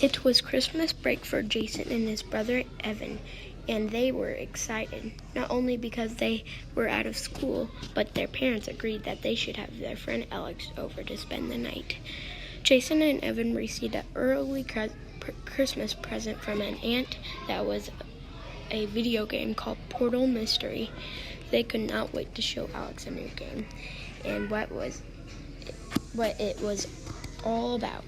It was Christmas break for Jason and his brother Evan, and they were excited, not only because they were out of school, but their parents agreed that they should have their friend Alex over to spend the night. Jason and Evan received an early Christmas present from an aunt that was a video game called Portal Mystery. They could not wait to show Alex a new game and what it was all about.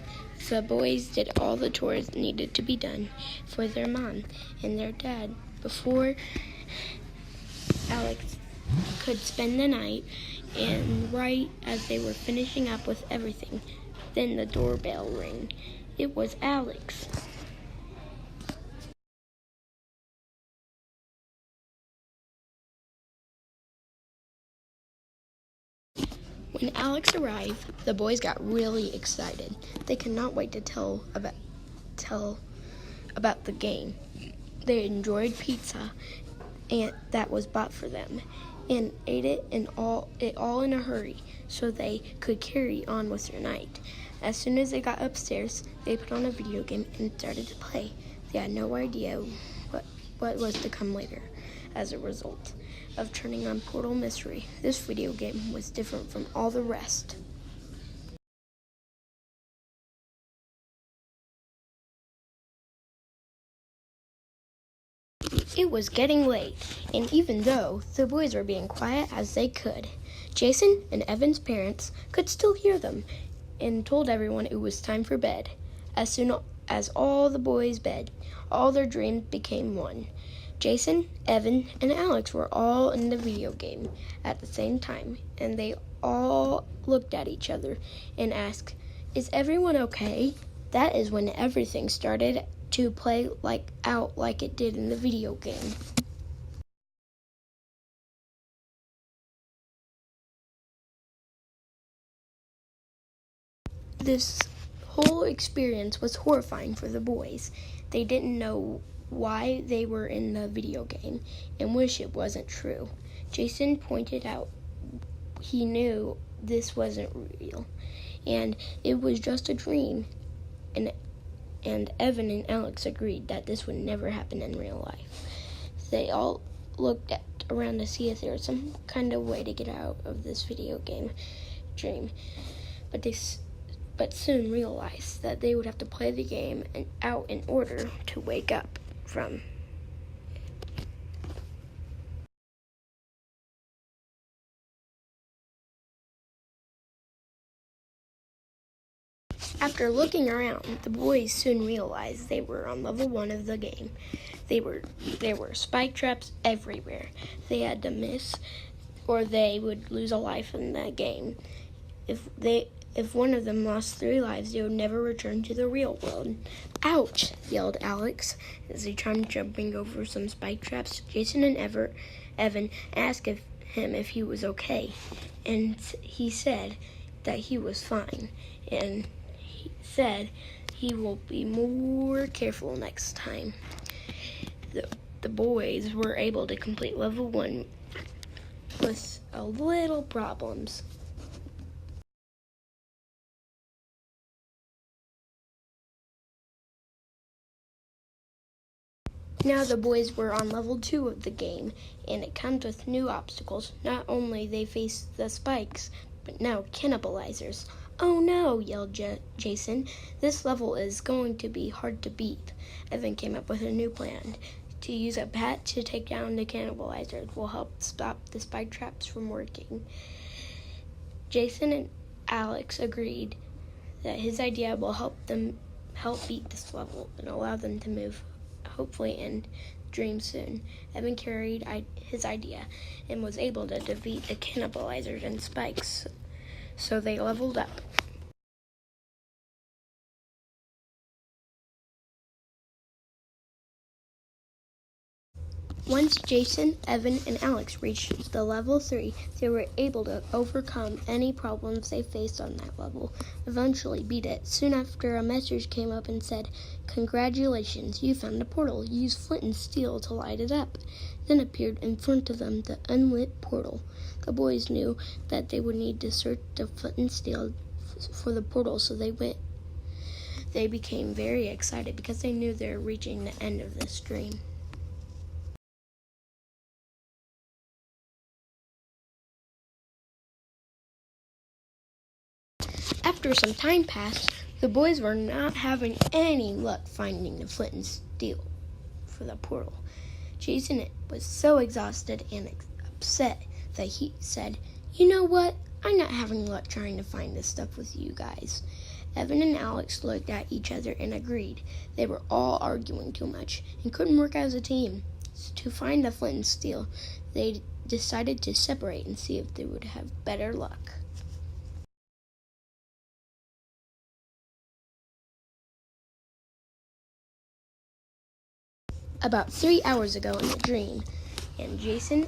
The boys did all the chores needed to be done for their mom and their dad before Alex could spend the night, and right as they were finishing up with everything, then the doorbell rang. It was Alex. When Alex arrived, the boys got really excited. They could not wait to tell about the game. They enjoyed pizza and that was bought for them, and ate it all in a hurry so they could carry on with their night. As soon as they got upstairs, they put on a video game and started to play. They had no idea what was to come later. As a result of turning on Portal Mystery, this video game was different from all the rest. It was getting late, and even though the boys were being quiet as they could, Jason and Evan's parents could still hear them and told everyone it was time for bed. As soon as all the boys bed, all their dreams became one. Jason, Evan, and Alex were all in the video game at the same time, and they all looked at each other and asked, "Is everyone okay?" That is when everything started to play out like it did in the video game. This whole experience was horrifying for the boys. They didn't know why they were in the video game and wish it wasn't true. Jason pointed out he knew this wasn't real and it was just a dream, and Evan and Alex agreed that this would never happen in real life. They all looked around to see if there was some kind of way to get out of this video game dream, but soon realized that they would have to play the game out in order to wake up from. After looking around, the boys soon realized they were on level 1 of the game. There were spike traps everywhere. They had to miss or they would lose a life in that game. If one of them lost 3 lives, they would never return to the real world. "Ouch!" yelled Alex as he tried jumping over some spike traps. Jason and Evan asked him if he was okay, and he said that he was fine, and he said he will be more careful next time. The boys were able to complete level 1 with a little problems. Now the boys were on level 2 of the game, and it comes with new obstacles. Not only they face the spikes, but now cannibalizers. "Oh no," yelled Jason. "This level is going to be hard to beat." Evan came up with a new plan. To use a bat to take down the cannibalizers will help stop the spike traps from working. Jason and Alex agreed that his idea will help beat this level and allow them to move, hopefully in dreams soon. Evan carried his idea and was able to defeat the cannibalizers and spikes, so they leveled up. Once Jason, Evan, and Alex reached the level 3, they were able to overcome any problems they faced on that level, eventually beat it. Soon after, a message came up and said, "Congratulations, you found a portal. Use flint and steel to light it up." Then appeared in front of them the unlit portal. The boys knew that they would need to search the flint and steel for the portal, so they went. They became very excited because they knew they were reaching the end of this dream. After some time passed, the boys were not having any luck finding the flint and steel for the portal. Jason was so exhausted and upset that he said, "You know what? I'm not having luck trying to find this stuff with you guys." Evan and Alex looked at each other and agreed. They were all arguing too much and couldn't work as a team. To find the flint and steel, they decided to separate and see if they would have better luck. About 3 hours ago in the dream, and Jason,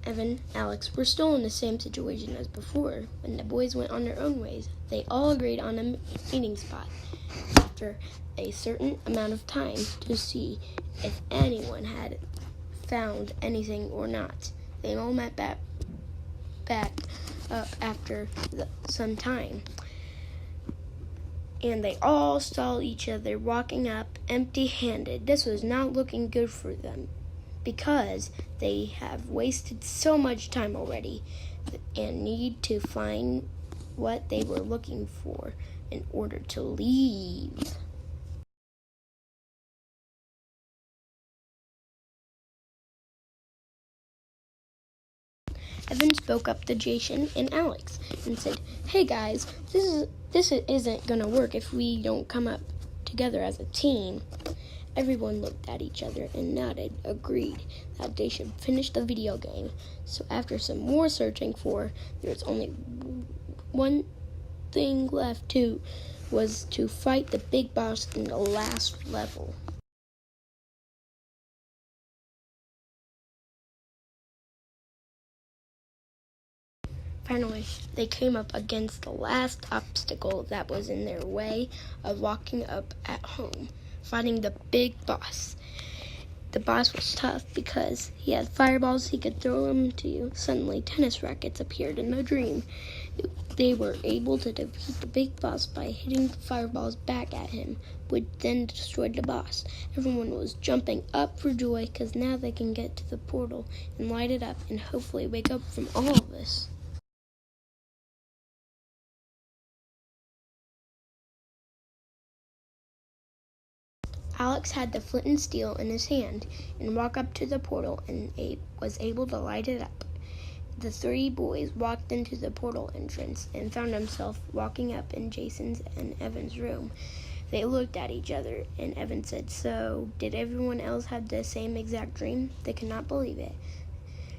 Evan, Alex were still in the same situation as before. When the boys went on their own ways, they all agreed on a meeting spot after a certain amount of time to see if anyone had found anything or not. They all met back up after some time, and they all saw each other walking up empty-handed. This was not looking good for them because they have wasted so much time already and need to find what they were looking for in order to leave. Evan spoke up to Jason and Alex and said, "Hey guys, this isn't gonna work if we don't come up together as a team." Everyone looked at each other and nodded, agreed that they should finish the video game. So after some more searching there was only one thing left was to fight the big boss in the last level. Finally, they came up against the last obstacle that was in their way of walking up at home, fighting the big boss. The boss was tough because he had fireballs he could throw them to you. Suddenly, tennis rackets appeared in the dream. They were able to defeat the big boss by hitting the fireballs back at him, which then destroyed the boss. Everyone was jumping up for joy because now they can get to the portal and light it up and hopefully wake up from all of this. Alex had the flint and steel in his hand and walked up to the portal and was able to light it up. The three boys walked into the portal entrance and found themselves walking up in Jason's and Evan's room. They looked at each other and Evan said, "So, did everyone else have the same exact dream?" They could not believe it.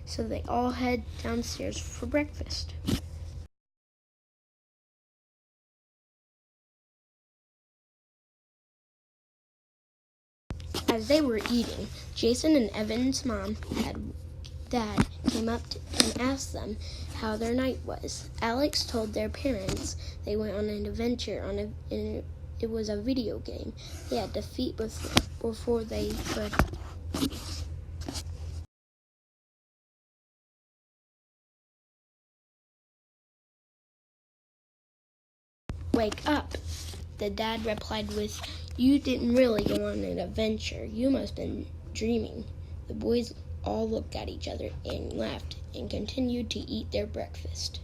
So they all head downstairs for breakfast. As they were eating, Jason and Evan's dad came up and asked them how their night was. Alex told their parents they went on an adventure it was a video game they had to defeat before they could wake up. The dad replied with, "You didn't really go on an adventure. You must have been dreaming." The boys all looked at each other and laughed and continued to eat their breakfast.